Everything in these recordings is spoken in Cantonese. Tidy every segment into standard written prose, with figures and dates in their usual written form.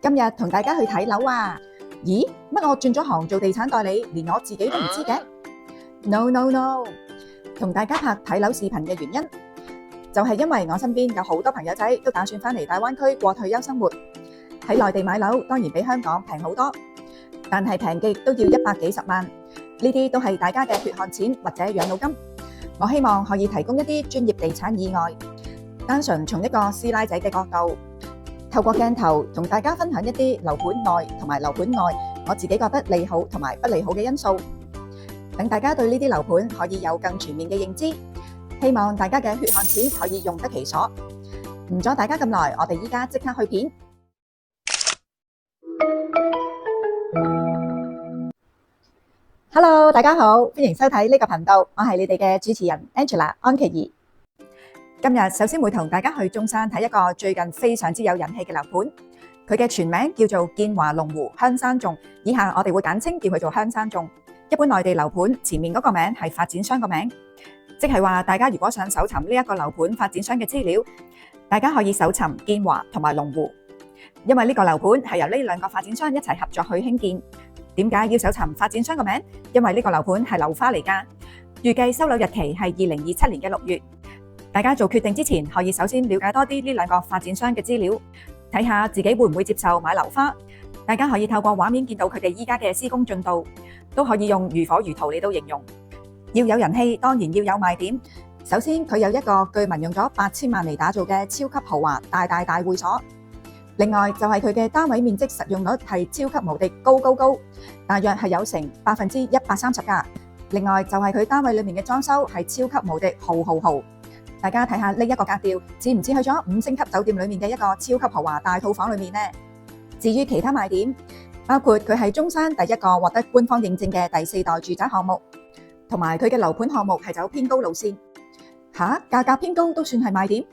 今日同大家去睇樓啊！咦，乜我轉咗行做地產代理，連我自己都唔知嘅？No no no！同大家拍睇樓視頻嘅原因，就係因為我身邊有好多朋友仔都打算返嚟大灣區過退休生活。喺內地買樓當然比香港平好多，但係平極都要100幾十萬，呢啲都係大家嘅血汗錢或者養老金。我希望可以提供一啲專業地產以外，單純從一個師奶仔嘅角度，透過鏡頭同大家分享一啲樓盤內同埋樓盤外，我自己覺得利好同埋不利好嘅因素，等大家對呢啲樓盤可以有更全面嘅認知。希望大家嘅血汗錢可以用得其所。唔阻大家咁耐，我哋依家即刻去片。Hello， 大家好，歡迎收睇呢個頻道，我係你哋嘅主持人 Angela 安琪兒。今日首先會同大家去中山睇一個最近非常之有人氣嘅樓盤，佢嘅全名叫做建華龍湖香山頌，以下我哋會簡稱叫佢做香山頌。一般內地樓盤前面嗰個名係發展商個名，即係話大家如果想搜尋呢一個樓盤發展商嘅資料，大家可以搜尋建華同埋龍湖，因為呢個樓盤係由呢兩個發展商一齊合作去興建。點解要搜尋發展商個名？因為呢個樓盤係樓花嚟㗎，預計收樓日期係2027年嘅6月。大家做決定之前，可以首先了解多啲呢兩個發展商嘅資料，睇下自己會唔會接受買樓花。大家可以透過畫面見到佢哋依家嘅施工進度，都可以用如火如荼嚟到形容。要有人氣，當然要有賣點。首先，佢有一個據聞用咗8000萬嚟打造嘅超級豪華大會所。另外就係佢嘅單位面積實用率係超級無敵高，大約係有成130%㗎。另外就係佢單位裡面嘅裝修係超級無敵豪。大家睇下呢一個格調，似唔似去咗5星級酒店裡面嘅一個超級豪華大套房裡面呢？至於其他賣點，包括佢係中山第一個獲得官方認證嘅第4代住宅項目，同埋佢嘅樓盤項目係走偏高路線。嚇，價格偏高都算係賣點？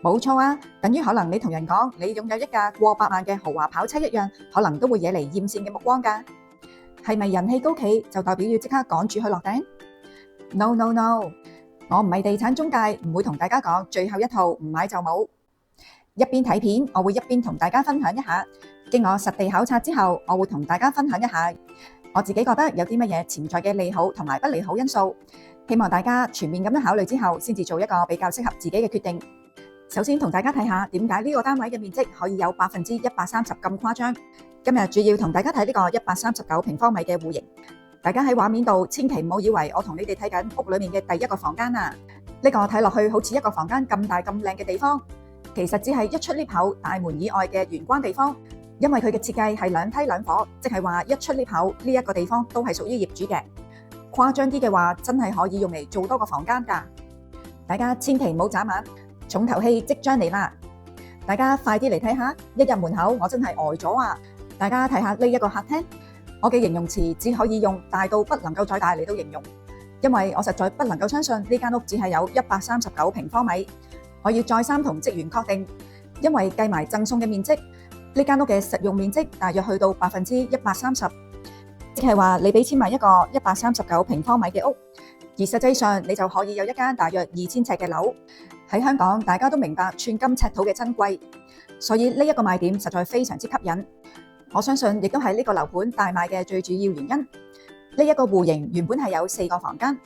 冇錯啊，等於可能你同人講你擁有一架過百萬嘅豪華跑車一樣，可能都會惹嚟艷羨嘅目光㗎。係咪人氣高企就代表要即刻趕住去落訂？No， 我唔係地產中介，唔會同大家講最後一套唔買就冇。一邊睇片，我會一邊同大家分享一下。經我實地考察之後，我會同大家分享一下我自己覺得有啲乜嘢潛在嘅利好同埋不利好因素。希望大家全面咁樣考慮之後，先至做一個比較適合自己嘅決定。首先同大家睇下點解呢個單位嘅面積可以有130%咁誇張。今日主要同大家睇呢個139平方米嘅戶型。大家喺畫面度千祈唔好以為我同你哋睇緊屋裏面嘅第一個房間啊！呢個睇落去好似一個房間咁大咁靚嘅地方，其實只係一出 lift 口大門以外嘅玄關地方。因為佢嘅設計係2梯2伙，即係話一出 lift 口呢一個地方都係屬於業主嘅。誇張啲嘅話，真係可以用嚟做多個房間㗎。大家千祈唔好眨眼，重頭戲即將嚟啦！大家快啲嚟睇下，一入門口我真係呆咗啊！大家睇下呢一個客廳，我嘅形容詞只可以用大到不能夠再大嚟到形容，因為我實在不能夠相信呢間屋只係有139平方米。我要再三同職員確定，因為計埋贈送嘅面積，呢間屋嘅實用面積大約去到130%，即係話你俾錢買一個139平方米嘅屋，而實際上你就可以有一間大約2000尺嘅樓。喺香港，大家都明白寸金尺土嘅珍貴，所以呢一個賣點實在非常之吸引。我相信亦都係呢個樓盤大賣嘅最主要原因。呢一個戶型原本係有4個房間，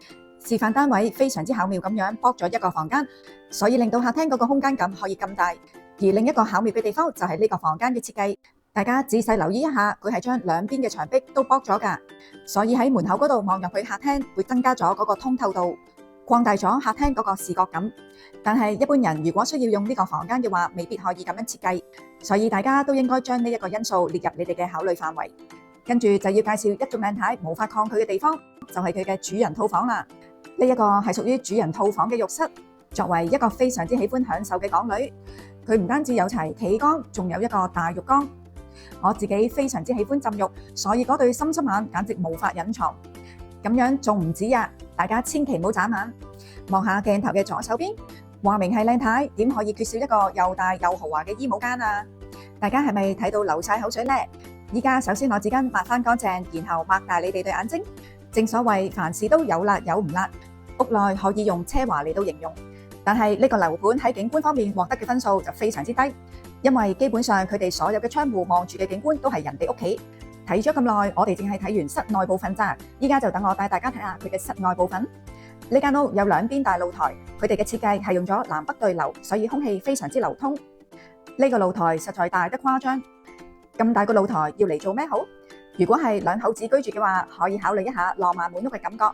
示範單位非常之巧妙咁樣剝咗一個房間，所以令到客廳嗰個空間感可以咁大。而另一個巧妙嘅地方就係呢個房間嘅設計，大家仔細留意一下，佢係將兩邊嘅牆壁都剝咗㗎，所以喺門口嗰度望入去客廳會增加咗嗰個通透度，擴大咗客廳嗰個視覺感。但係一般人如果需要用呢個房間嘅話，未必可以咁樣設計，所以大家都應該將呢一個因素列入你哋嘅考慮範圍。跟住就要介紹一眾靚太無法抗拒嘅地方，就係佢嘅主人套房啦。呢一個係屬於主人套房嘅浴室。作為一個非常之喜歡享受嘅港女，佢唔單止有齊企缸，仲有一個大浴缸。我自己非常之喜歡浸浴，所以嗰對深深眼簡直無法隱藏。咁樣仲唔止啊！大家千祈唔好眨眼，望下鏡頭嘅左手邊，話明係靚太，點可以缺少一個又大又豪華嘅衣帽間啊？大家係咪睇到流晒口水呢？依家首先攞紙巾抹翻乾淨，然後擘大你哋對眼睛。正所謂凡事都有辣有唔辣，屋內可以用奢華嚟到形容。但係呢個樓盤喺景觀方面獲得嘅分數就非常之低，因為基本上佢哋所有嘅窗戶望住嘅景觀都係人哋屋企。睇咗咁耐，我哋淨係睇完室內部分咋，依家就等我帶大家睇下佢嘅室內部分。呢間屋有兩邊大露台，佢哋嘅設計係用咗南北對流，所以空氣非常之流通。呢個露台實在大得誇張，咁大個露台要嚟做咩好？如果係兩口子居住嘅話，可以考慮一下浪漫滿屋嘅感覺，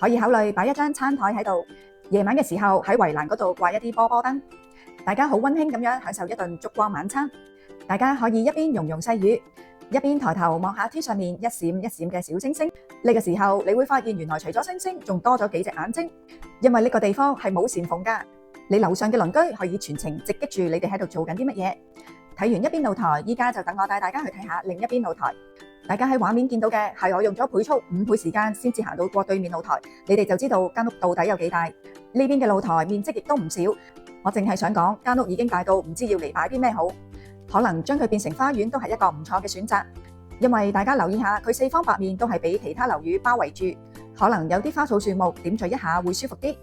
可以考慮擺一張餐台喺度，夜晚嘅時候喺圍欄嗰度掛一啲波波燈，大家好溫馨咁樣享受一頓燭光晚餐。大家可以一邊融融細語，一邊抬頭望下天上面一閃一閃嘅小星星。呢個時候你會發現原來除咗星星，仲多咗幾隻眼睛，因為呢個地方係冇禪縫㗎。你樓上嘅鄰居可以全程直擊住你哋喺度做緊啲乜嘢。睇完一邊露台，依家就等我帶大家去睇下另一邊露台。大家喺畫面見到嘅係我用咗倍速5倍時間先至行到過對面露台，你哋就知道間屋到底有幾大。呢邊嘅露台面積亦都唔少，我淨係想講間屋已經大到唔知要嚟擺啲咩好，可能將佢變成花園都係一個唔錯嘅選擇。因為大家留意下，佢四方八面都係俾其他樓宇包圍住，可能有啲花草樹木點綴一下會舒服啲。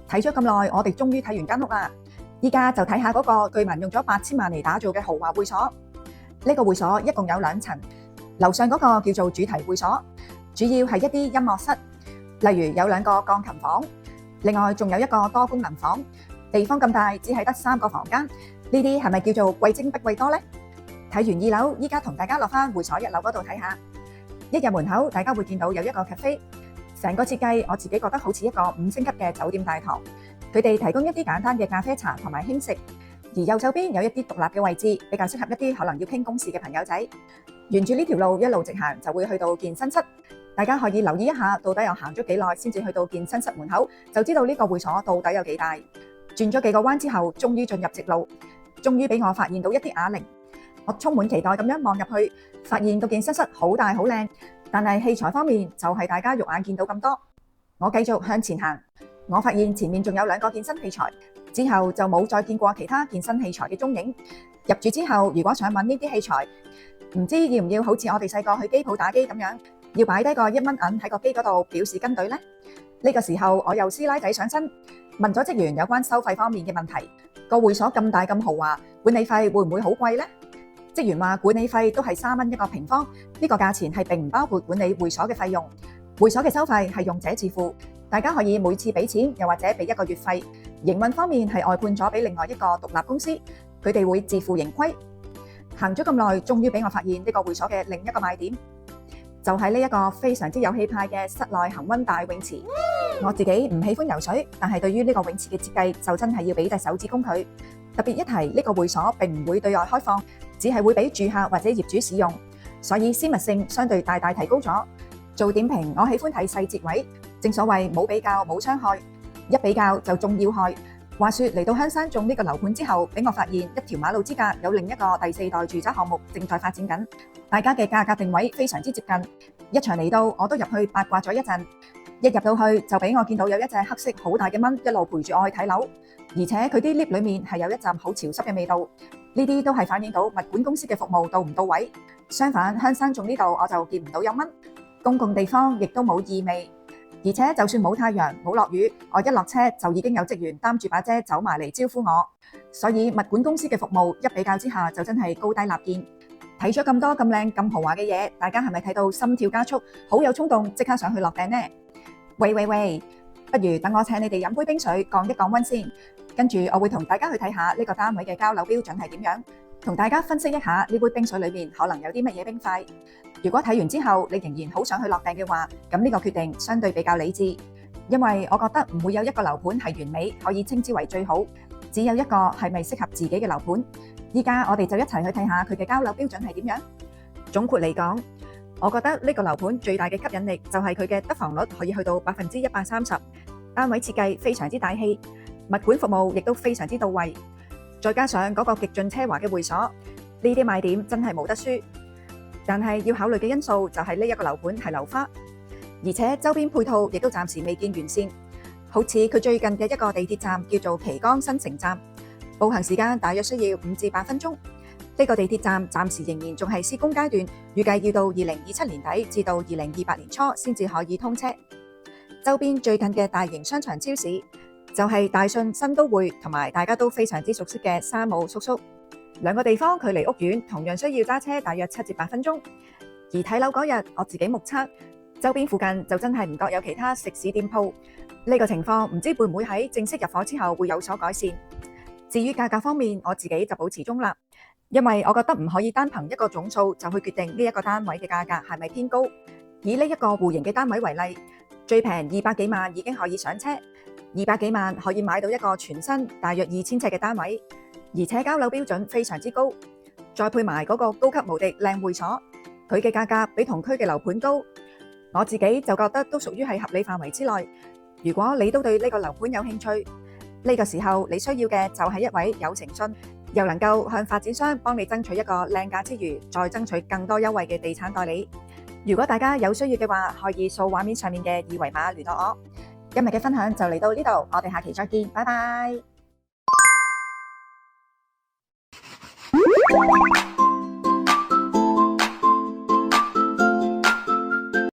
睇咗咁耐，我哋終於睇完間屋啦。依家就睇下嗰個據聞用咗8000萬嚟打造嘅豪華會所。呢個會所一共有2層，樓上嗰個叫做主題會所，主要係一啲音樂室，例如有2個鋼琴房，另外仲有一個多功能房。地方咁大，只係得3個房間，呢啲係咪叫做貴精不貴多呢？睇完2樓，依家同大家落返會所1樓嗰度睇下。一入門口，大家會見到有一個 cafe， 成個設計我自己覺得好似一個5星級嘅酒店大堂。佢哋提供一啲簡單嘅咖啡茶同埋輕食，而右手邊有一啲獨立嘅位置，比較適合一啲可能要傾公事嘅朋友仔。沿住呢條路一路直行，就會去到健身室。大家可以留意一下，到底又行咗幾耐先至去到健身室門口，就知道呢個會所到底有幾大。轉咗幾個彎之後，終於進入直路，終於俾我發現到一啲啞鈴。我充滿期待咁樣望入去，發現個健身室好大好靚，但係器材方面就係大家肉眼見到咁多。我繼續向前行，我發現前面仲有2個健身器材，之後就冇再見過其他健身器材嘅蹤影。入住之後，如果想揾呢啲器材，唔知要唔要好似我哋細個去機鋪打機咁樣，要擺低個1蚊銀喺個機嗰度表示跟隊呢？呢個時候我又師奶仔上身，問咗職員有關收費方面嘅問題。個會所咁大咁豪華，管理費會唔會好貴呢？職員話管理費都係3蚊1個平方，呢個價錢係並唔包括管理會所嘅費用。會所嘅收費係用者自付，大家可以每次俾錢，又或者俾1個月費。營運方面係外判咗俾另外一個獨立公司，佢哋會自負盈虧。行咗咁耐，終於俾我發現呢個會所嘅另一個賣點，就係呢一個非常之有氣派嘅室內恆溫大泳池。我自己唔喜歡游水，但係對於呢個泳池嘅設計就真係要俾隻手指公佢。特別一提，呢個會所並唔會對外開放，只係會俾住客或者業主使用，所以私密性相對大大提高咗。做點評，我喜歡睇細節位，正所謂冇比較冇傷害，一比較就中要害。話說嚟到香山種呢個樓盤之後，俾我發現一條馬路之隔有另一個第4代住宅項目正在發展緊，大家嘅價格定位非常之接近。一場嚟到，我都入去八卦咗一陣，一入到去就俾我見到有一隻黑色好大嘅蚊一路陪住我去睇樓，而且佢啲 lift 裏面係有一陣好潮濕嘅味道，呢啲都係反映到物管公司嘅服務到唔到位。相反，香山種呢度我就見唔到有蚊，公共地方亦都冇異味。而且就算冇太陽冇落雨，我一落車就已經有職員擔住把遮走埋嚟招呼我，所以物管公司嘅服務一比較之下就真係高低立見。睇咗咁多咁靚咁豪華嘅嘢，大家係咪睇到心跳加速，好有衝動即刻想去落訂呢？喂，不如等我請你哋飲杯冰水降一降溫先，跟住我會同大家去睇下呢個單位嘅交樓標準係點樣，同大家分析一下呢杯冰水裏面可能有啲乜嘢冰塊。如果睇完之後你仍然好想去落訂嘅話，咁呢個決定相對比較理智，因為我覺得唔會有一個樓盤係完美可以稱之為最好，只有一個係咪適合自己嘅樓盤。依家我哋就一齊去睇下佢嘅交樓標準係點樣。總括嚟講，我覺得呢個樓盤最大嘅吸引力就係佢嘅得房率可以去到130%，單位設計非常之大氣，物管服務亦都非常之到位，再加上嗰個極盡奢華嘅會所，呢啲賣點真係冇得輸。但係要考慮嘅因素就係呢一個樓盤係樓花，而且周邊配套亦都暫時未見完善。好似佢最近嘅一個地鐵站叫做旗杆新城站，步行時間大約需要5至8分鐘。呢個地鐵站暫時仍然仲係施工階段，預計要到2027年底至到2028年初先至可以通車。周邊最近嘅大型商場超市就係大信、新都會同埋大家都非常之熟悉嘅山姆叔叔。兩個地方距離屋苑同樣需要揸車大約7至8分鐘。而睇樓嗰日，我自己目測周邊附近就真係唔覺有其他食肆店鋪。呢個情況唔知會唔會喺正式入伙之後會有所改善。至於價格方面，我自己就保持中立，因為我覺得唔可以單憑一個總數就去決定呢一個單位嘅價格係咪偏高。以呢一個戶型嘅單位為例，最平200幾萬已經可以上車，200幾萬可以買到一個全新大約2000尺嘅單位，而且交樓標準非常之高，再配埋嗰個高級無敵靚會所，佢嘅價格比同區嘅樓盤高，我自己就覺得都屬於係合理範圍之內。如果你都對呢個樓盤有興趣，呢個時候你需要嘅就係一位有誠信，又能夠向發展商幫你爭取一個靚價之餘，再爭取更多優惠嘅地產代理。如果大家有需要嘅話，可以掃畫面上面嘅二維碼聯絡我。今日嘅分享就嚟到呢度，我哋下期再見，拜拜。